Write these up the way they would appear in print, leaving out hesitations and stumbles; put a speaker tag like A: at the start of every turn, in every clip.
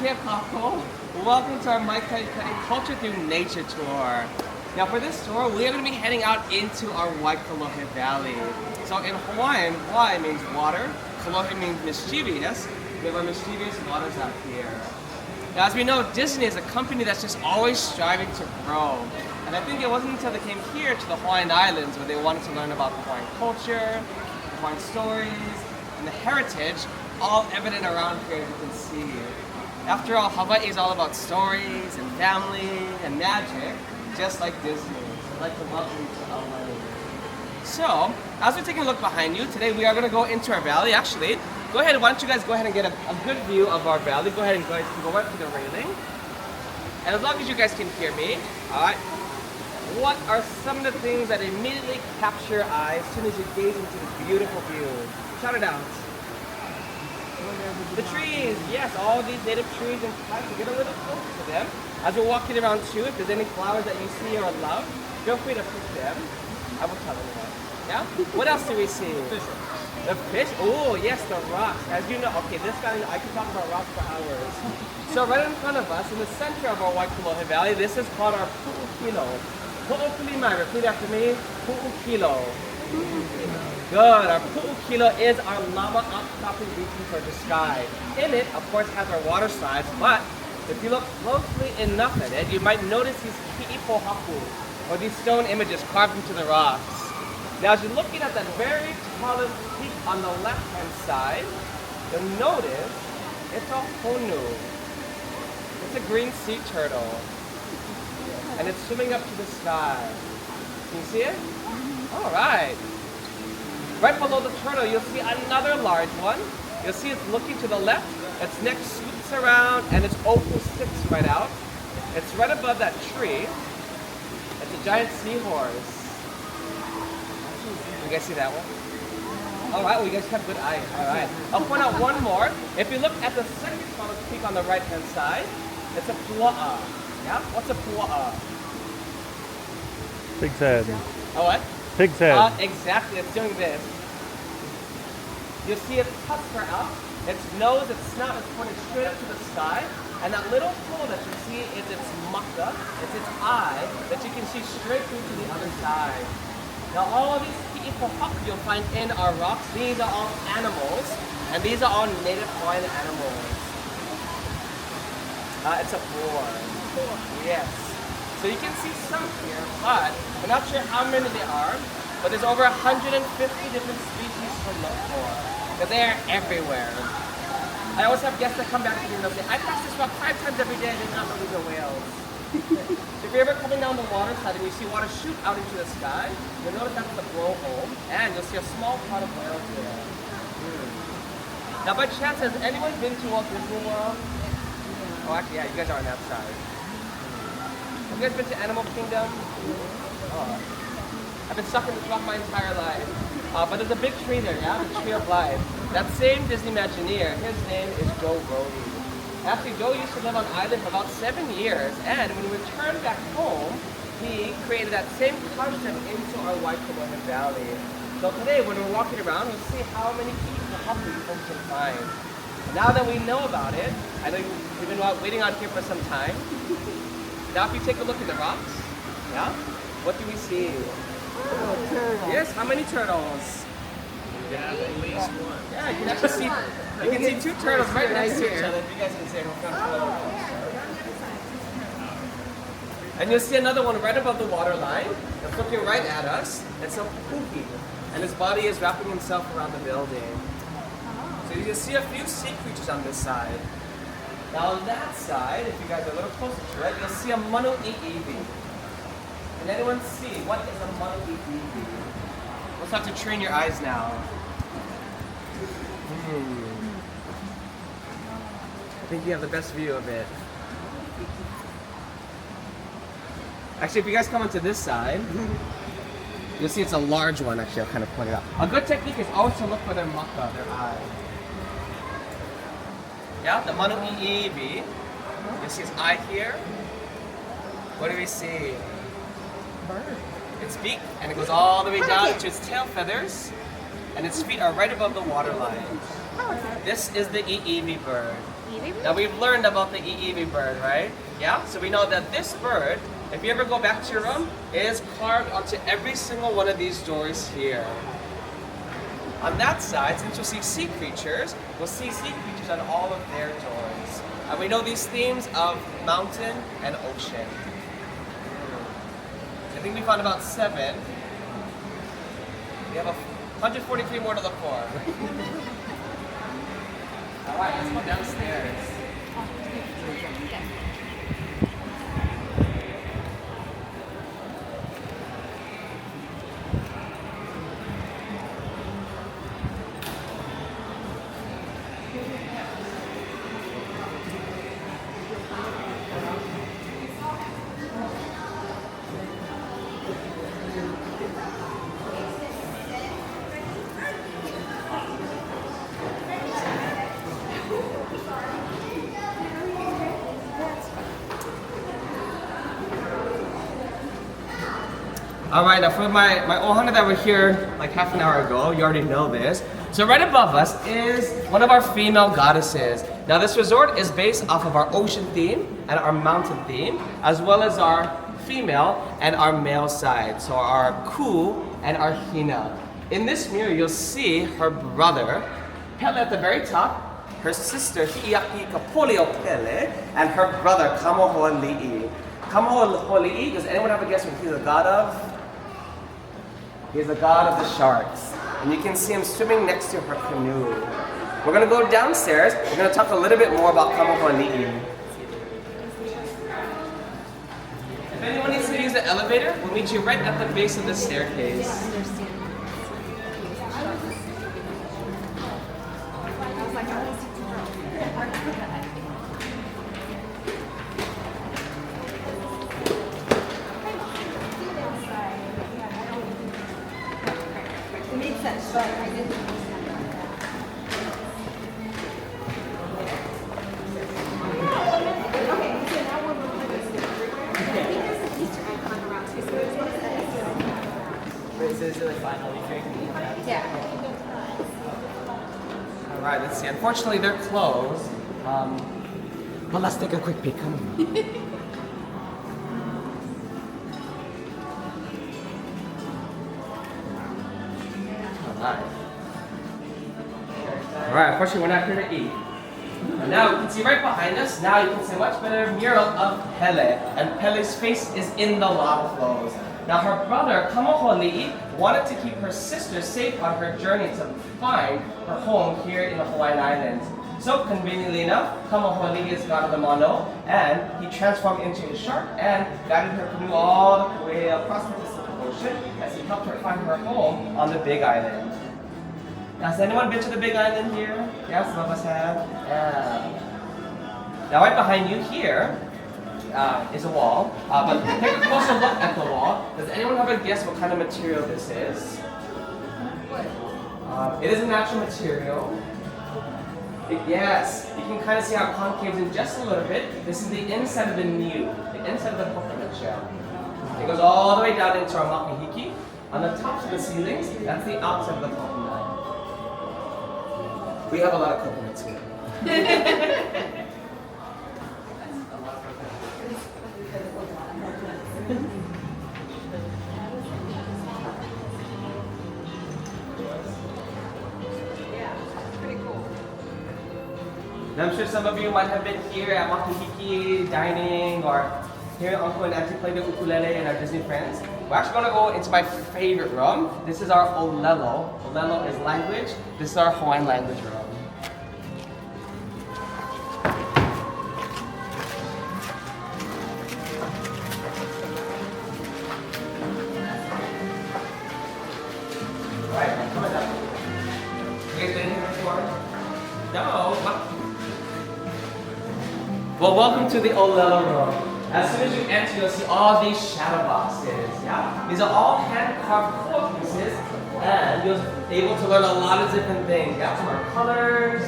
A: Aloha Kako. Welcome to our Maikai Culture Through Nature Tour. Now for this tour, we are going to be heading out into our Waikolohe Valley. So in Hawaiian, Wai means water, Kolohe means mischievous. We have our mischievous waters out here. Now as we know, Disney is a company that's just always striving to grow. And I think it wasn't until they came here to the Hawaiian Islands where they wanted to learn about the Hawaiian culture, the Hawaiian stories, and the heritage, all evident around here as you can see. After all, Hawaii is all about stories and family and magic, just like Disney. I'd like to welcome you to Aulani. So, as we're taking a look behind you, today we are going to go into our valley. Actually, go ahead, why don't you guys go ahead and get a good view of our valley. Go ahead and go right to the railing. And as long as you guys can hear me, alright, what are some of the things that immediately capture your eyes as soon as you gaze into this beautiful view? Shout it out. The trees, yes, all these native trees and plants. We get a little closer to them. As we're walking around too, if there's any flowers that you see or love, feel free to pick them. I will tell anyone. Yeah? What else do we see? Fish. The fish? Oh, yes, the rocks. As you know, okay, this guy, I can talk about rocks for hours. So right in front of us, in the center of our Waikolohe Valley, this is called our Pu'ukilo. Pu'ukilimai, repeat after me. Pu'ukilo. Good. Our Pu'ukilo is our lava outcropping reaching towards the sky. In it, of course, has our water slides, but if you look closely enough at it, you might notice these ki'ipohaku, or these stone images carved into the rocks. Now, as you're looking at that very tallest peak on the left-hand side, you'll notice it's a honu. It's a green sea turtle, and it's swimming up to the sky. Can you see it? All right. Right below the turtle, you'll see another large one. You'll see it's looking to the left. Its neck swoops around and its opal sticks right out. It's right above that tree. It's a giant seahorse. You guys see that one? All right, well, you guys have good eyes. All right. I'll point out one more. If you look at the second tallest peak on the right-hand side, it's a pua'a. Yeah? What's a pua'a?
B: Pig's head.
A: Oh, what?
B: Pig's head.
A: Exactly, it's doing this. You'll see its tusks are out, its nose, its snout is pointed straight up to the sky, and that little hole that you see is its maka, it's its eye, that you can see straight through to the other side. Now all of these ki'ipohaku you'll find in our rocks, these are all animals, and these are all native Hawaiian animals. It's a boar. Yes. So you can see some here, but we're not sure how many there are, but there's over 150 different species to look for, because they are everywhere. I always have guests that come back to me and they'll say, I pass this rock 5 times every day and they not believe the whales. If you're ever coming down the water side and you see water shoot out into the sky, you'll notice that's the blowhole, and you'll see a small pot of whales there. Now by chance, has anyone been to Walt Disney World? Oh actually, yeah, you guys are on that side. Have you guys been to Animal Kingdom? Oh. I've been stuck in this rock my entire life. But there's a big tree there, yeah? The Tree of Life. That same Disney Imagineer, his name is Joe Brody. Actually, Joe used to live on island for about 7 years, and when he returned back home, he created that same concept into our Waikolohe Valley. So today, when we're walking around, we'll see how many ki'ipohaku you folks can find. Now that we know about it, I know you've been waiting out here for some time. Now if you take a look at the rocks, yeah, what do we see?
C: Oh, turtle.
A: Yes, how many turtles?
C: Yeah, at least one.
A: Yeah, you can actually see, you can see 2 turtles right next to each other. If you guys can see it, and you'll see another one right above the water line. That's looking right at us. It's a puki, and his body is wrapping himself around the building. So you can see a few sea creatures on this side. Now on that side, if you guys are a little closer to it, you'll see a manu'i'iwi. Can anyone see what is a manu'i'iwi? Let's have to train your eyes now. I think you have the best view of it. Actually, if you guys come onto this side, you'll see it's a large one. Actually, I'll kind of point it out. A good technique is always to look for their maka, their eye. Yeah, the manu'i'iwi. You see his eye here. What do we see?
C: Bird.
A: Its beak, and it goes all the way down to its tail feathers, and its feet are right above the water line. This is the iiwi bird. Now we've learned about the iiwi bird, right? Yeah? So we know that this bird, if you ever go back to your room, is carved onto every single one of these doors here. On that side, since you'll see sea creatures, we'll see sea creatures on all of their doors. And we know these themes of mountain and ocean. I think we found about 7. We have 143 more to look for. Alright, let's go downstairs. Alright, now for my ohana that were here like half an hour ago, you already know this. So right above us is one of our female goddesses. Now this resort is based off of our ocean theme and our mountain theme, as well as our female and our male side. So our ku and our hina. In this mirror, you'll see her brother, Pele at the very top, her sister, Hi'iaki Kapolio Pele, and her brother, Kamohoali'i. Kamohoali'i, does anyone have a guess what he's a god of? He's the god of the sharks. And you can see him swimming next to her canoe. We're going to go downstairs. We're going to talk a little bit more about Kamohoali'i. If anyone needs to use the elevator, we'll meet you right at the base of the staircase.
B: It makes sense, but I didn't understand that. Okay, so now we're moving to this. I think there's an Easter egg coming around too, so it's
C: Is this the final thing?
B: yeah.
A: Alright, let's see. Unfortunately, they're closed. But let's take a quick peek. Come on. Alright, unfortunately we're not here to eat. And now you can see right behind us, now you can see a much better mural of Pele. And Pele's face is in the lava flows. Now her brother, Kamohoali'i, wanted to keep her sister safe on her journey to find her home here in the Hawaiian Islands. So conveniently enough, Kamohoali'i is god of the Mano, and he transformed into a shark and guided her canoe all the way across the Pacific Ocean as he helped her find her home on the Big Island. Now, has anyone been to the Big Island here? Yeah, some of us have. Yeah. Now, right behind you here is a wall, but take a closer look at the wall. Does anyone have a guess what kind of material this is? It is a natural material. Yes, you can kind of see how it concaves in just a little bit. This is the inside of the niu, the inside of the coconut shell. It goes all the way down into our makahiki. On the tops of the ceilings, that's the outside of the coconut. We have a lot of coconuts here. Now, I'm sure some of you might have been here at Makahiki dining or hearing Uncle and Auntie play the ukulele and our Disney friends. We're actually going to go into my favorite room. This is our olelo. Olelo is language. This is our Hawaiian language room. Alright, come on down. You guys been here before? No. Well, welcome to the olelo room. As soon as you enter, you'll see all these shadow boxes. Yeah, these are all hand-carved core pieces, and you'll be able to learn a lot of different things. Yeah, from our colors,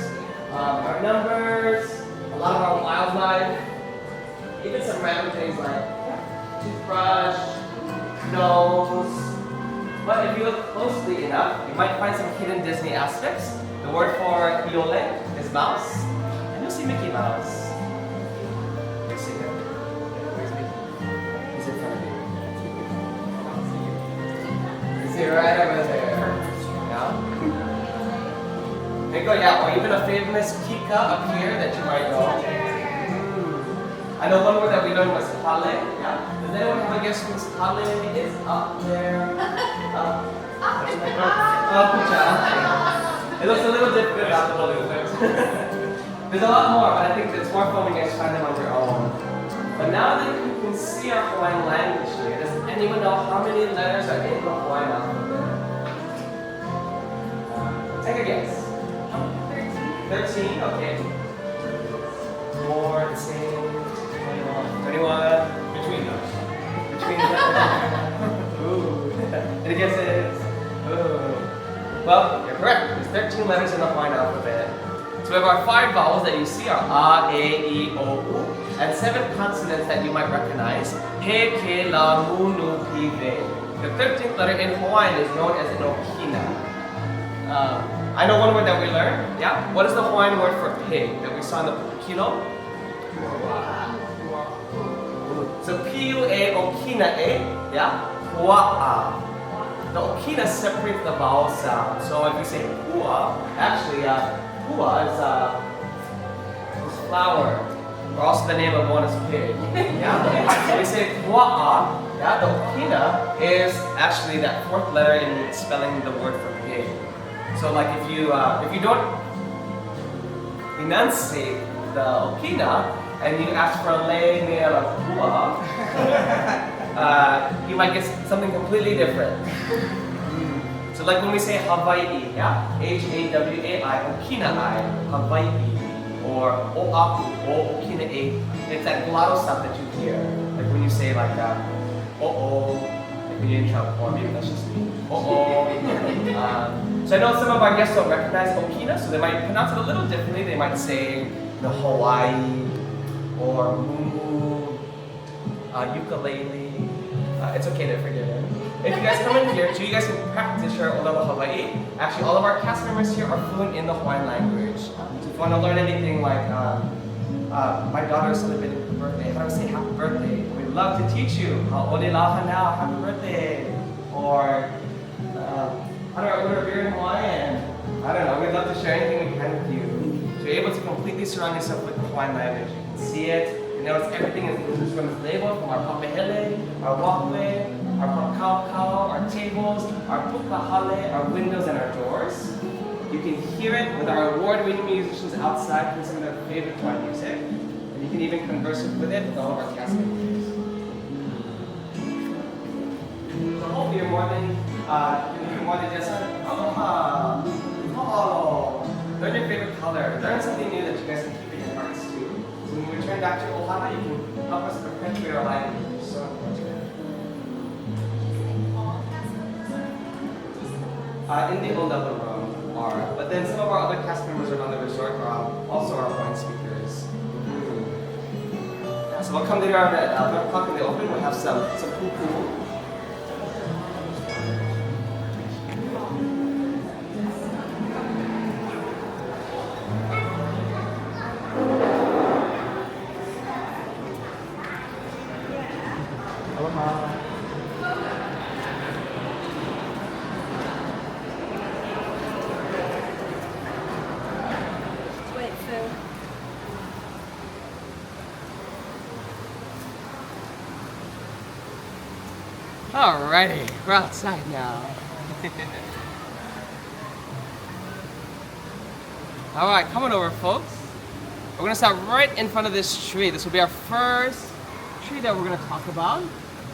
A: our numbers, a lot of our wildlife, even some random things like toothbrush, nose. But if you look closely enough, you might find some hidden Disney aspects. The word for iole is mouse. And you'll see Mickey Mouse. You see him? Where's Mickey? He's in front of you. You see right over there. Yeah? There you go, yeah. Or even a famous kika up here that you might know. I know one word that we learned was kale. Yeah? Does anyone have a guess whose kale is up there? It looks a little different. There's a lot more, but I think it's more fun when you guys find them on your own. But now that you can see our Hawaiian language here, does anyone know how many letters are in the Hawaiian alphabet? Take a guess. 13, okay. 14, 21.
D: Between those.
A: Between them. Ooh. Any guesses? Ooh. Well, you're correct. There's 13 letters in the Hawaiian alphabet. So we have our 5 vowels that you see are a, e, I, o, u, and 7 consonants that you might recognize. He, ke, la, mu, nu, pi, ve. The 13th letter in Hawaiian is known as an okina. I know one word that we learned. Yeah? What is the Hawaiian word for pig that we saw in the kilo? So P-U-A, okina-e, yeah? Pua'a. The okina separates the vowel sound. So if you say pua, actually pua is flower, or also the name of one is pig. Yeah? So we say pua'a, yeah? The okina is actually that 4th letter in spelling the word for pig. So like if you don't enunciate the okina and you ask for a lay meal of pua, you might get something completely different. So like when we say Hawaii, yeah? H-A-W-A-I, okina-ai, Hawaii. Or o'aku, o-okina-e. It's that glottal sound that you hear. Like when you say like oh-oh, like when you're in trouble, or maybe that's just me. Oh-oh. So I know some of our guests don't recognize okina, so they might pronounce it a little differently. They might say Hawaii, or mumu, ukulele. It's okay to forgive him. If you guys come in here too, you guys can practice your Aloha Hawaii. Actually, all of our cast members here are fluent in the Hawaiian language. So if you want to learn anything like, my daughter is celebrating her birthday, how do I say happy birthday? We'd love to teach you. Ole laha now, happy birthday. Or, how do I order a beer in Hawaiian? I don't know, we'd love to share anything we can with you. So you're able to completely surround yourself with the Hawaiian language. You can see it. You notice everything is labeled from our papahele, our walkway, our pakau, our tables, our pukahale, our windows, and our doors. You can hear it with our award-winning musicians outside playing some of their favorite Hawaiian music. And you can even converse with it with all of our cast members. So hopefully you're more than just aloha, mahalo. Learn your favorite color. Learn something new that you guys can keep in your hearts too. So when we return back to Ohana, you can help us perpetuate our language. So important. In the O-level room are, but then some of our other cast members around the resort are also our Hawaiian speakers. Yeah, so we'll come later on at 11 o'clock in the open. We'll have some poo-poo. Alrighty, we're outside now. Alright, come on over, folks. We're gonna start right in front of this tree. This will be our first tree that we're gonna talk about.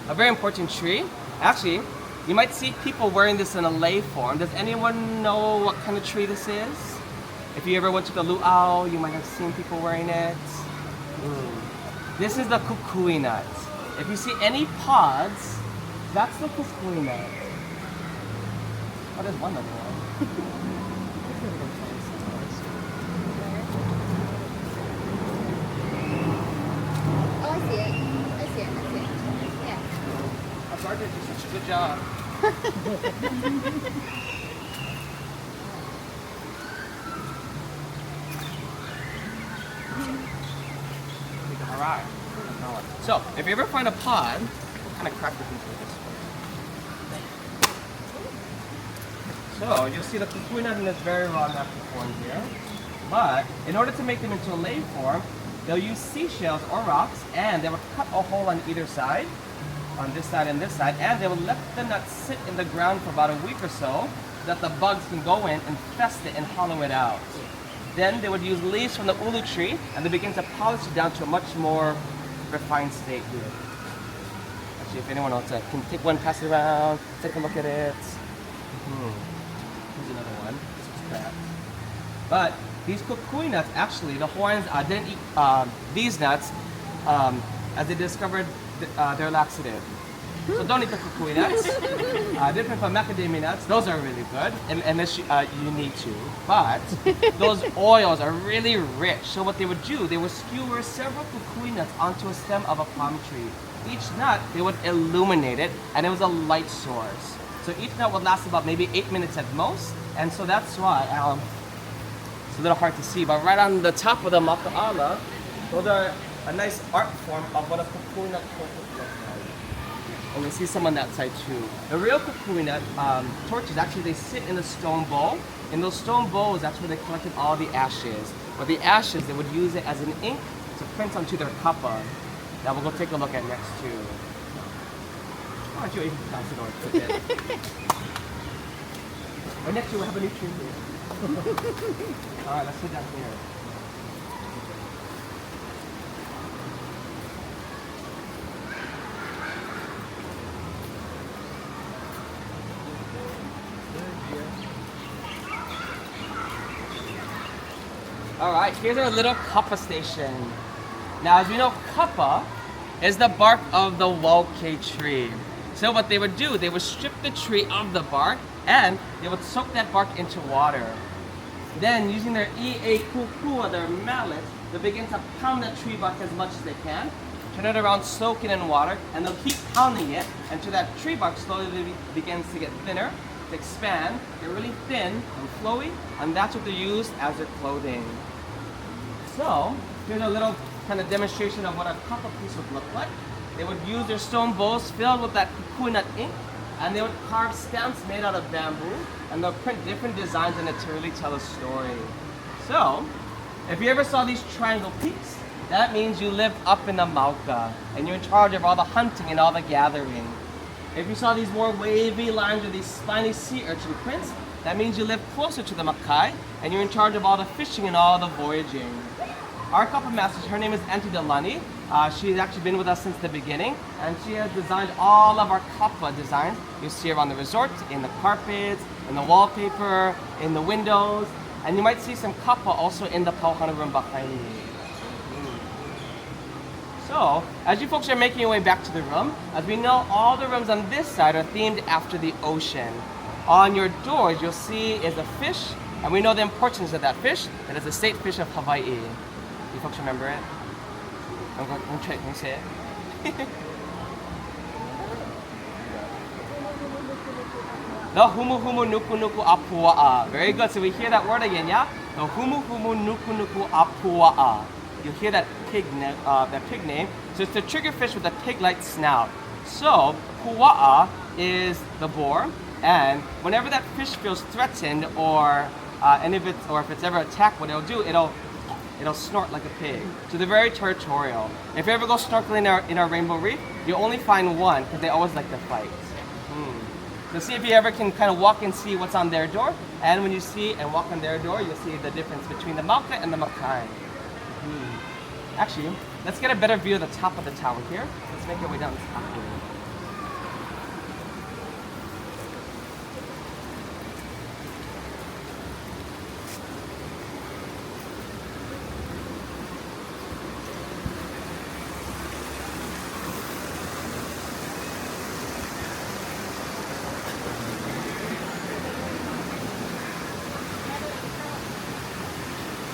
A: A very important tree. Actually, you might see people wearing this in a lei form. Does anyone know what kind of tree this is? If you ever went to the luau, you might have seen people wearing it. This is the kukui nut. If you see any pods, that's the kukui nut. Oh, there's one other one.
B: Oh, I see it. I see it. Yeah.
A: Our gardener did such a good job. Alright. So, if you ever find a pod, what kind of crack the piece with this one? So, you'll see the kukui nut in this very raw natural form here. But, in order to make them into a lei form, they'll use seashells or rocks, and they will cut a hole on either side, on this side and this side, and they will let the nut sit in the ground for about a week or so that the bugs can go in, infest it, and hollow it out. Then they would use leaves from the ulu tree, and they begin to polish it down to a much more refined state here. Actually, if anyone else can take one, pass it around, take a look at it. Here's another one. This is cracked. But these kukui nuts, actually, the Hawaiians didn't eat these nuts as they discovered they're laxative. So don't eat the kukui nuts. Different from macadamia nuts, those are really good, unless you need to. But those oils are really rich. So what they would do, they would skewer several kukui nuts onto a stem of a palm tree. Each nut, they would illuminate it, and it was a light source. So each nut would last about maybe 8 minutes at most, and so that's why it's a little hard to see. But right on the top of the maka'ala, those are a nice art form of what a kukui nut looks like. And you'll see some on that side too. The real kukui nut torches, actually they sit in a stone bowl. In those stone bowls, that's where they collected all the ashes. But the ashes, they would use it as an ink to print onto their kapa. That we'll go take a look at next too. Why don't you even pass it on a bit? Or next year we'll have a new tree here. Alright, let's sit down here. Alright, here's our little kapa station. Now, as we know, kapa is the bark of the wauke tree. So what they would do, they would strip the tree of the bark, and they would soak that bark into water. Then, using their kukua, their mallet, they begin to pound that tree bark as much as they can, turn it around, soak it in water, and they'll keep pounding it until that tree bark slowly begins to get thinner, to expand, get really thin and flowy, and that's what they use as their clothing. So, here's a little kind of demonstration of what a kapa piece would look like. They would use their stone bowls filled with that kukui nut ink, and they would carve stamps made out of bamboo, and they'll print different designs in it to really tell a story. So, if you ever saw these triangle peaks, that means you lived up in the Mauka, and you're in charge of all the hunting and all the gathering. If you saw these more wavy lines or these spiny sea urchin prints, that means you live closer to the Makai, and you're in charge of all the fishing and all the voyaging. Our kapa master, her name is Aunty. She's actually been with us since the beginning, and she has designed all of our kapa designs. You see around the resort, in the carpets, in the wallpaper, in the windows, and you might see some kapa also in the pauhana room behind me. So, as you folks are making your way back to the room, as we know, all the rooms on this side are themed after the ocean. On your doors, you'll see is a fish, and we know the importance of that fish. That is the state fish of Hawaii. You folks remember it? I'm going to try to say it. No humu humu nuku nuku apua'a. Very good. So we hear that word again, yeah? No humu humu nuku nuku apua'a. You hear that pig name. So it's the triggerfish with a pig-like snout. So pua'a is the boar, and whenever that fish feels threatened or if it's ever attacked, what it'll do, it'll snort like a pig. So they're very territorial. If you ever go snorkeling in our rainbow reef, you'll only find one because they always like to fight. So see if you ever can kind of walk and see what's on their door, and when you see and walk on their door, you'll see the difference between the Mauka and the Makai. Actually, let's get a better view of the top of the tower here. Let's make our way down this pathway.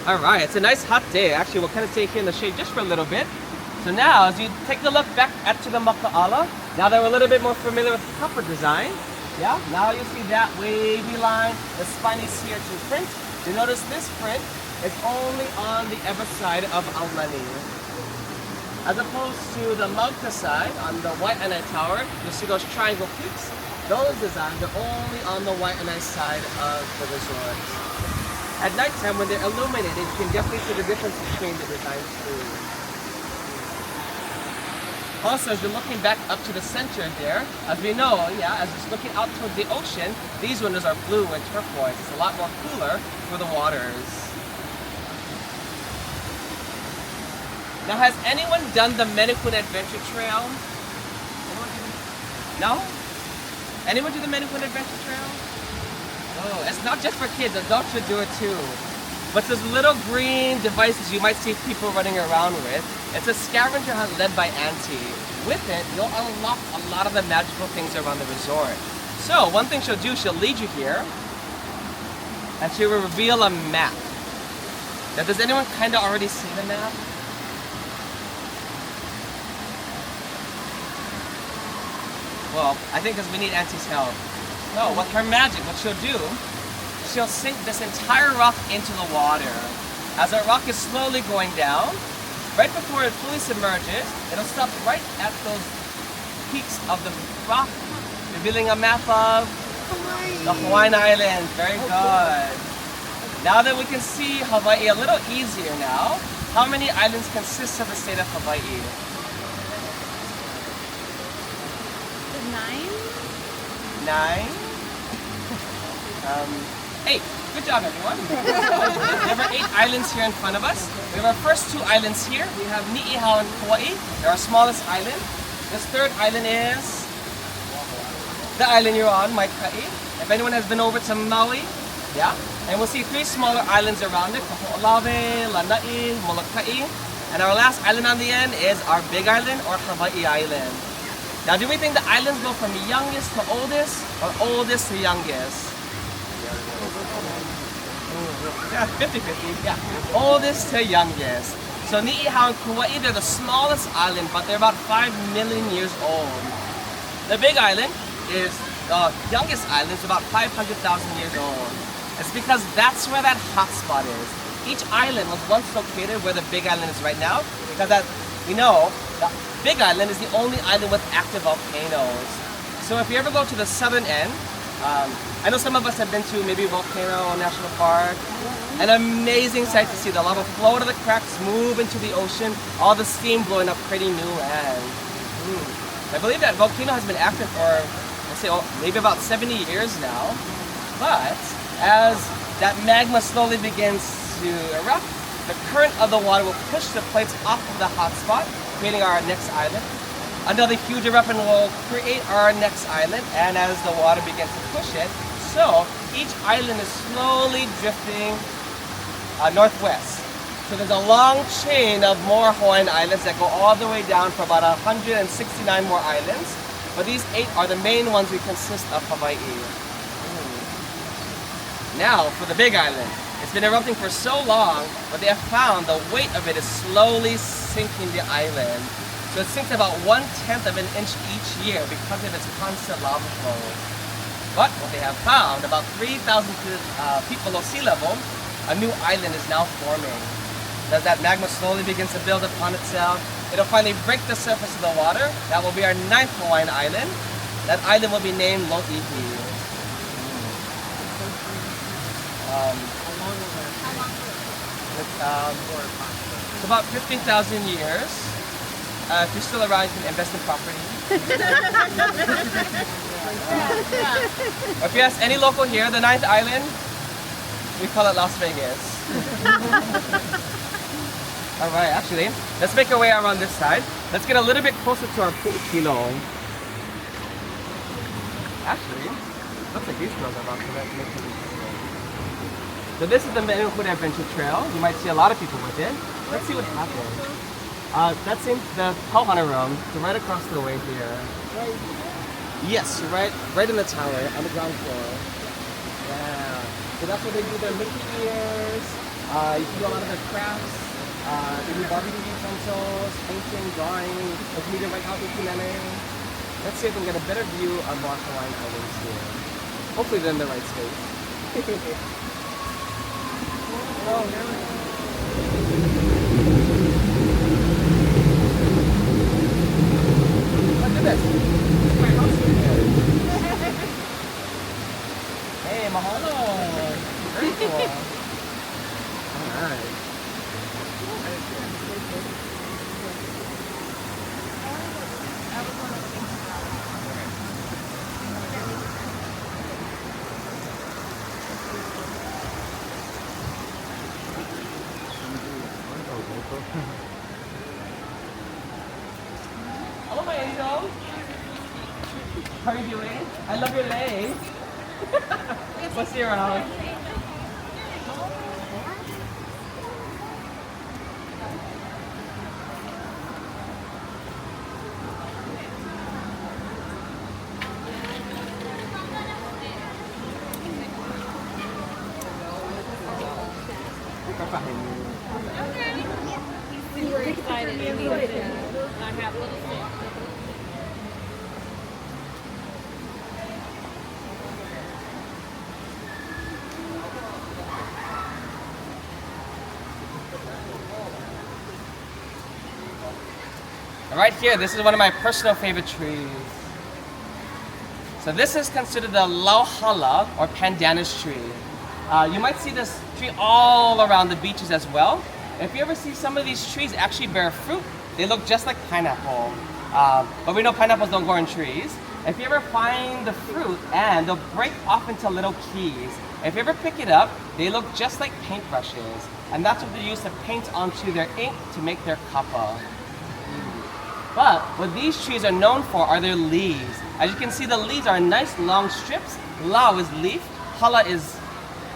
A: Alright, it's a nice hot day. Actually, we'll kind of stay here in the shade just for a little bit. So now, as you take a look back at the maka'ala, now that we're a little bit more familiar with kapa design, yeah, now you see that wavy line, the spiny sea urchin print. You notice this print is only on the ever side of Aulani. As opposed to the Magna side, on the Waianae Tower, you'll see those triangle peaks. Those designs are only on the Waianae side of the resort. At nighttime, when they're illuminated, you can definitely see the difference between the designs too. Also, as you're looking back up to the center there, as we know, as it's looking out towards the ocean, these windows are blue and turquoise. It's a lot more cooler for the waters. Now, has anyone done the Menakun Adventure Trail? No? Anyone do the Menakun Adventure Trail? Oh, it's not just for kids, adults should do it too. But those little green devices you might see people running around with, it's a scavenger hunt led by Aunty. With it, you'll unlock a lot of the magical things around the resort. So, one thing she'll do, she'll lead you here, and she will reveal a map. Now, does anyone kind of already see the map? Well, I think because we need Auntie's help. No, with her magic, what she'll do, she'll sink this entire rock into the water. As that rock is slowly going down, right before it fully submerges, it'll stop right at those peaks of the rock, revealing a map of the Hawaiian Islands. Very good. Now that we can see Hawaii a little easier now, how many islands consist of the state of Hawaii? 9? 8. Good job, everyone. There are 8 islands here in front of us. We have our first 2 islands here. We have Ni'ihau and Kauai. They're our smallest island. This third island is the island you're on, Maikai. If anyone has been over to Maui, and we'll see 3 smaller islands around it, Kaho'olawe, Lanai, Molokai. And our last island on the end is our big island, or Hawaii Island. Now, do we think the islands go from youngest to oldest, or oldest to youngest? Yeah, 50-50, yeah. Oldest to youngest. So Ni'ihau and Kauai, they're the smallest island, but they're about 5 million years old. The big island is the youngest island, it's about 500,000 years old. It's because that's where that hot spot is. Each island was once located where the big island is right now, because that, we know, the Big Island is the only island with active volcanoes. So if you ever go to the southern end, I know some of us have been to maybe Volcano National Park. An amazing sight to see. The lava flow out of the cracks, move into the ocean, all the steam blowing up pretty new land. I believe that volcano has been active for, let's say, maybe about 70 years now. But as that magma slowly begins to erupt, the current of the water will push the plates off of the hot spot, creating our next island. Another huge eruption will create our next island, and as the water begins to push it, so each island is slowly drifting northwest. So there's a long chain of more Hawaiian islands that go all the way down for about 169 more islands. But these 8 are the main ones that consist of Hawaii. Now for the big island. It's been erupting for so long, but they have found the weight of it is slowly sinking the island. So it sinks about 1/10 of an inch each year because of its constant lava flow. But what they have found, about 3,000 feet below sea level, a new island is now forming. As that magma slowly begins to build upon itself, it'll finally break the surface of the water. That will be our 9th Hawaiian island. That island will be named Lo'ihi. It's about 15,000 years. If you're still around, you can invest in property. Or if you ask any local here, the 9th island, we call it Las Vegas. Alright, actually, let's make our way around this side. Let's get a little bit closer to our pu'ukino. Actually, looks like these girls are about to make it. So this is the Menakun Adventure Trail. You might see a lot of people with it. Let's see what happens. That's in the Pauhana room. So right across the way here. Yes, right in the tower on the ground floor. Yeah. So that's where they do their Mickey ears. You see a lot of their crafts. They do barbecue utensils, painting, drawing, social media right out in Kineme. Let's see if we can get a better view of more Hawaiian islands here. Hopefully they're in the right space. Look at this. This is my house here. Hey, mahalo. Very cool. Alright. Hello, my angel. How are you doing? I love your legs. Let's see you around.
B: Super excited. I have little sick.
A: Right here, this is one of my personal favorite trees. So this is considered the lauhala or pandanus tree. You might see this tree all around the beaches as well. If you ever see some of these trees actually bear fruit, they look just like pineapple. But we know pineapples don't grow in trees. If you ever find the fruit, and they'll break off into little keys. If you ever pick it up, they look just like paintbrushes. And that's what they use to paint onto their ink to make their kapa. But what these trees are known for are their leaves. As you can see, the leaves are nice long strips. Lau is leaf, hala is,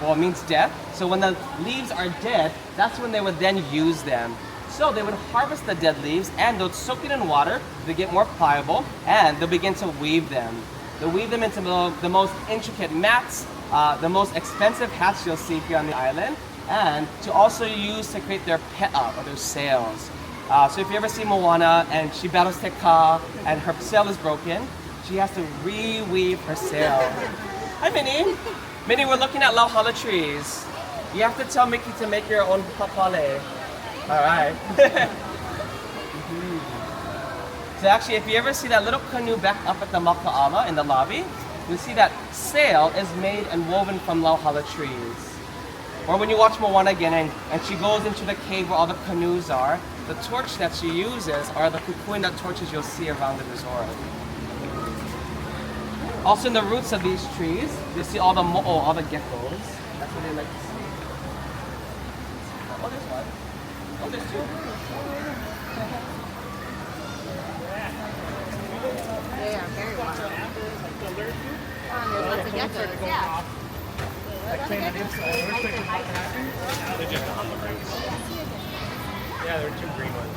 A: well, it means death. So when the leaves are dead, that's when they would then use them. So they would harvest the dead leaves and they'll soak it in water to get more pliable, and they'll begin to weave them. They'll weave them into the most intricate mats, the most expensive hats you'll see here on the island, and to also use to create their pe'a, or their sails. So if you ever see Moana and she battles Te Ka and her sail is broken, she has to reweave her sail. Hi, Minnie. Minnie, we're looking at lauhala trees. You have to tell Mickey to make your own papale. All right. So actually, if you ever see that little canoe back up at the maka'ama in the lobby, you'll see that sail is made and woven from lauhala trees. Or when you watch Moana again and she goes into the cave where all the canoes are, the torch that she uses are the kukuina torches you'll see around the resort. Also in the roots of these trees, you'll see all the mo'o, all the geckos. That's what they like to see. Oh, there's one. Oh, there's two.
B: They are very wild. There's lots of geckos, yeah.
D: They're just on the roots. Yeah, there are two green ones.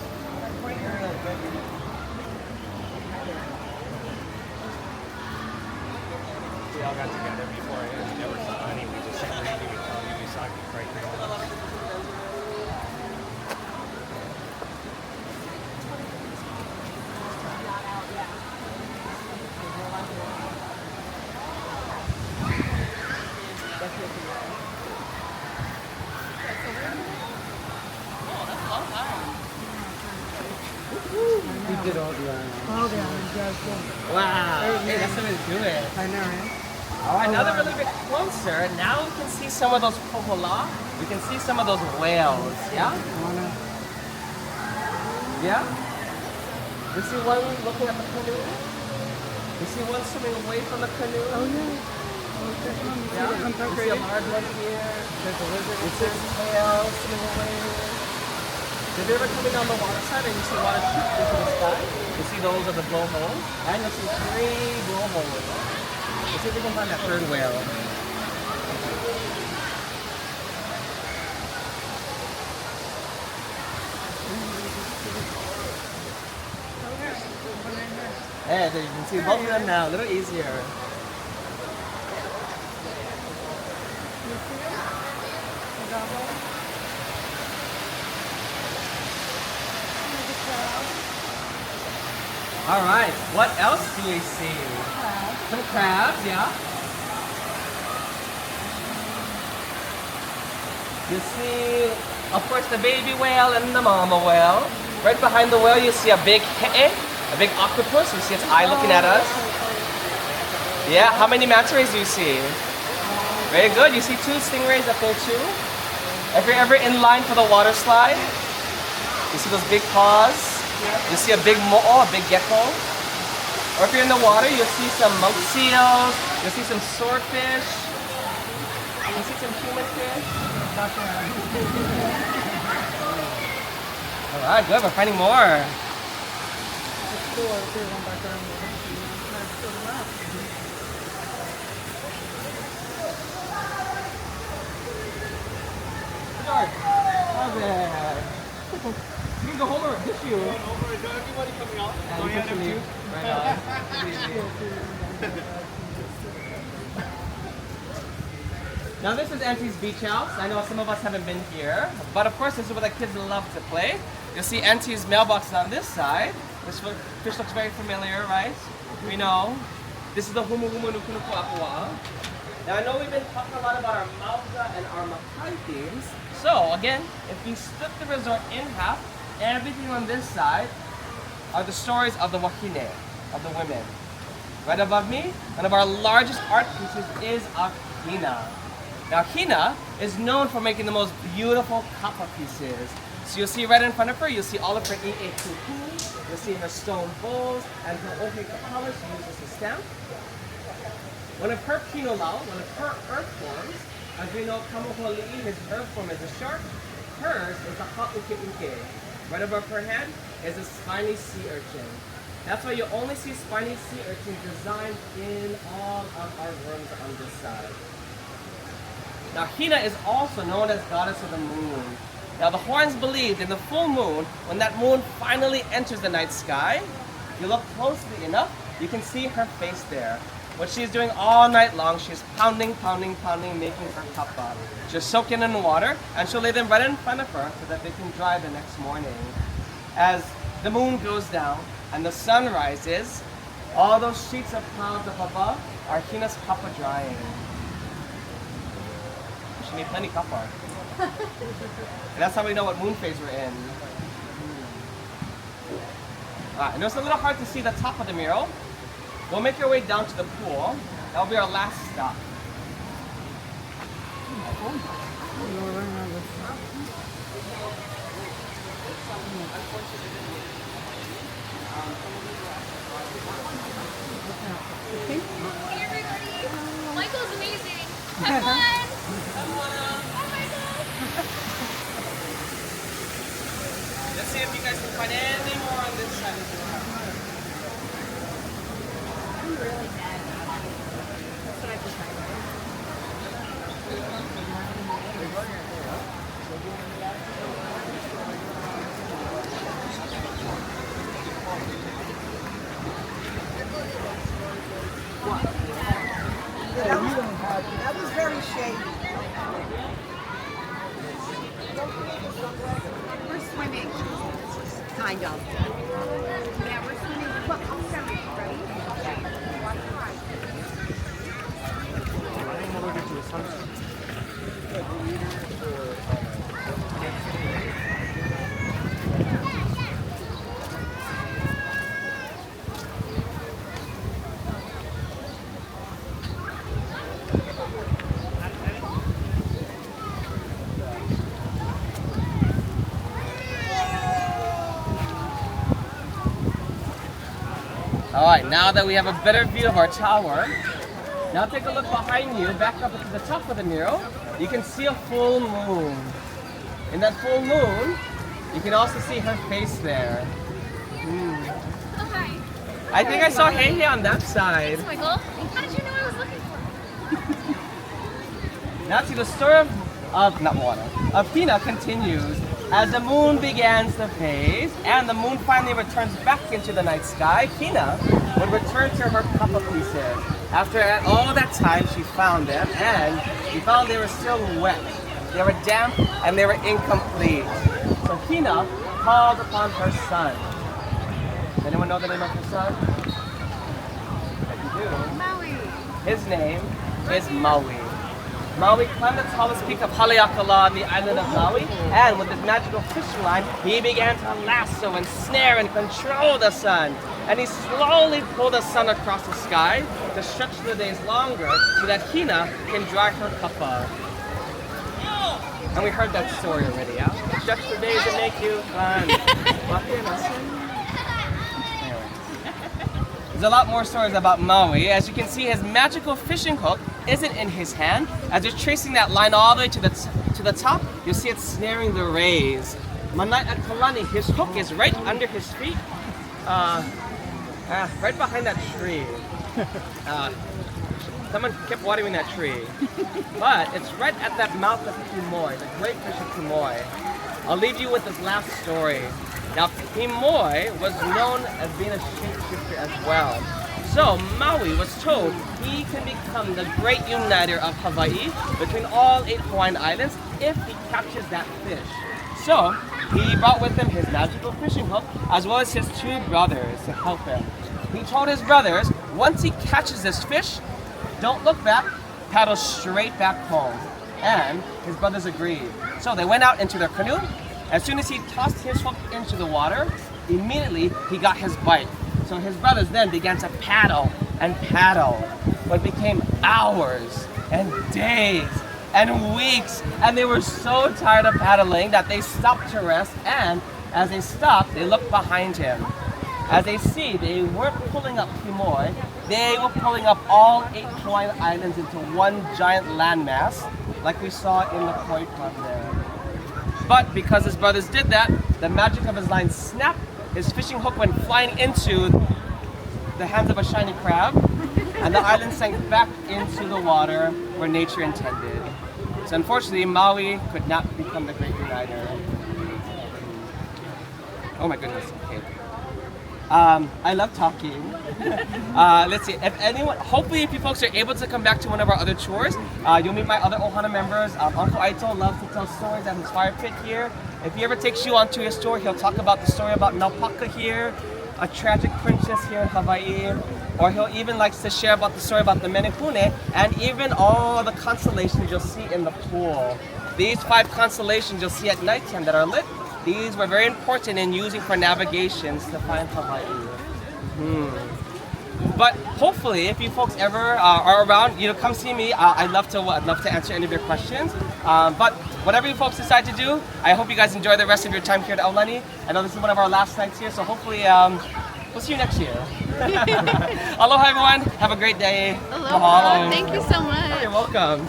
D: We all got together before we never saw any. We just said we saw right there.
A: We did all the islands. Wow. Hey, that's how we do it.
C: I know, right?
A: All right, now that we're a little bit closer, now we can see some of those pohola. We can see some of those whales. Yeah? Yeah? You see one looking at the canoe? You see one swimming away from the canoe? Oh, yeah. Yeah? You see a large one here. There's a lizard. You see its tail swimming away. If you're ever coming down the water side and you see water shoot into the sky, you see those are the blowholes, and you'll see 3 blowholes. Let's see if we can find that third whale. Yeah, there you can see both of them now, a little easier. All right, what else do we see? Some crabs, yeah. You see, of course, the baby whale and the mama whale. Right behind the whale, you see a big he'e, a big octopus. You see its eye looking at us. Yeah, how many manta rays do you see? Very good. You see 2 stingrays up there too. If you're ever in line for the water slide, you see those big paws. You see a big mo'o, a big gecko. Or if you're in the water, you'll see some monk seals. You'll see some swordfish. You'll see some human fish. All right, good. We're finding more. George, how's it? You can go home or dish you.
D: Everybody coming out.
A: Yeah, you can leave. Right on. Now this is Auntie's beach house. I know some of us haven't been here, but of course this is where the kids love to play. You'll see Auntie's mailbox on this side. This fish looks very familiar, right? We know. This is the Humu Humu Nukunuku Akua. Now I know we've been talking a lot about our Mauga and our Makai themes. So again, if we split the resort in half, everything on this side are the stories of the Wahine, of the women. Right above me, one of our largest art pieces is a Hina. Now Hina is known for making the most beautiful kapa pieces. So you'll see right in front of her, you'll see all of her ie kuku, you'll see her stone bowls, and her ohe kapala she uses to stamp. One of her kinolau, one of her earth forms, as we know Kamoholi'i, his earth form is a shark, hers is a ha'uke. Right above her head is a spiny sea urchin. That's why you only see spiny sea urchins designed in all of our rooms on this side. Now Hina is also known as goddess of the moon. Now the Hawaiians believed in the full moon, when that moon finally enters the night sky, you look closely enough, you can see her face there. What she's doing all night long, she's pounding, making her kapa. She'll soak in water, and she'll lay them right in front of her so that they can dry the next morning. As the moon goes down and the sun rises, all those sheets of clouds up above are Hina's kapa drying. She made plenty kapa. And that's how we know what moon phase we're in. I know it's a little hard to see the top of the mural. We'll make our way down to the pool. That'll be our last stop.
E: Hey everybody! Michael's amazing! Have fun!
A: Let's see if you guys can find any more on this side.
B: I'm really bad about it. That's what I prefer.
F: That was very shady.
B: We're swimming. Kind of. Yeah, we're swimming. Look, I'm sorry, ready? Okay. Watch your eyes.
A: Alright, now that we have a better view of our tower, now take a look behind you, back up to the top of the mural, you can see a full moon. In that full moon, you can also see her face there.
E: Oh, hi.
A: I think I saw Hei Hei on that side.
E: Thanks, Michael. How did you know I was looking for?
A: Now see, the story of Hina continues as the moon begins to phase and the moon finally returns back into the night sky. Hina would return to her kapa pieces. After all that time, she found them and she found they were still wet. They were damp and they were incomplete. So Hina called upon her son. Does anyone know the name of her son? Yes, you do.
B: Maui.
A: His name is Maui. Maui climbed the tallest peak of Haleakala on the island of Maui, and with his magical fishing line, he began to lasso and snare and control the sun. And he slowly pulled the sun across the sky to stretch the days longer so that Hina can dry her kapa. And we heard that story already, yeah? Stretch the days and make you fun. There's a lot more stories about Maui. As you can see, his magical fishing hook isn't in his hand. As you're tracing that line all the way to the top, you'll see it snaring the rays. Manai at Kalani, his hook is right under his feet, right behind that tree. Someone kept watering that tree. But it's right at that mouth of Kimoi, the great fish of Kimoi. I'll leave you with this last story. Now, Kimoi was known as being a shapeshifter as well. So, Maui was told he can become the great uniter of Hawaii between all 8 Hawaiian islands if he catches that fish. So, he brought with him his magical fishing hook as well as his 2 brothers to help him. He told his brothers, once he catches this fish, don't look back, paddle straight back home. And his brothers agreed. So they went out into their canoe. As soon as he tossed his hook into the water, immediately he got his bite. So his brothers then began to paddle and paddle. But it became hours and days and weeks. And they were so tired of paddling that they stopped to rest. And as they stopped, they looked behind him. As they see, they weren't pulling up Kimoi, they were pulling up all 8 Hawaiian islands into one giant landmass, like we saw in the courtyard there. But because his brothers did that, the magic of his line snapped, his fishing hook went flying into the hands of a shiny crab, and the island sank back into the water where nature intended. So unfortunately, Maui could not become the great uniter. Oh my goodness, okay. I love talking. Let's see, if anyone, hopefully if you folks are able to come back to one of our other tours, you'll meet my other Ohana members. Uncle Aito loves to tell stories at his fire pit here. If he ever takes you onto his tour, he'll talk about the story about Naupaka here, a tragic princess here in Hawaii, or he'll even likes to share about the story about the Menehune, and even all the constellations you'll see in the pool. These 5 constellations you'll see at nighttime that are lit, these were very important in using for navigations to find Hawaii. But hopefully, if you folks ever are around, come see me. I'd love to answer any of your questions. But whatever you folks decide to do, I hope you guys enjoy the rest of your time here at Aulani. I know this is one of our last nights here, so hopefully we'll see you next year. Aloha, everyone. Have a great day.
E: Aloha.
A: Mahalo.
E: Thank you so much.
A: You're welcome.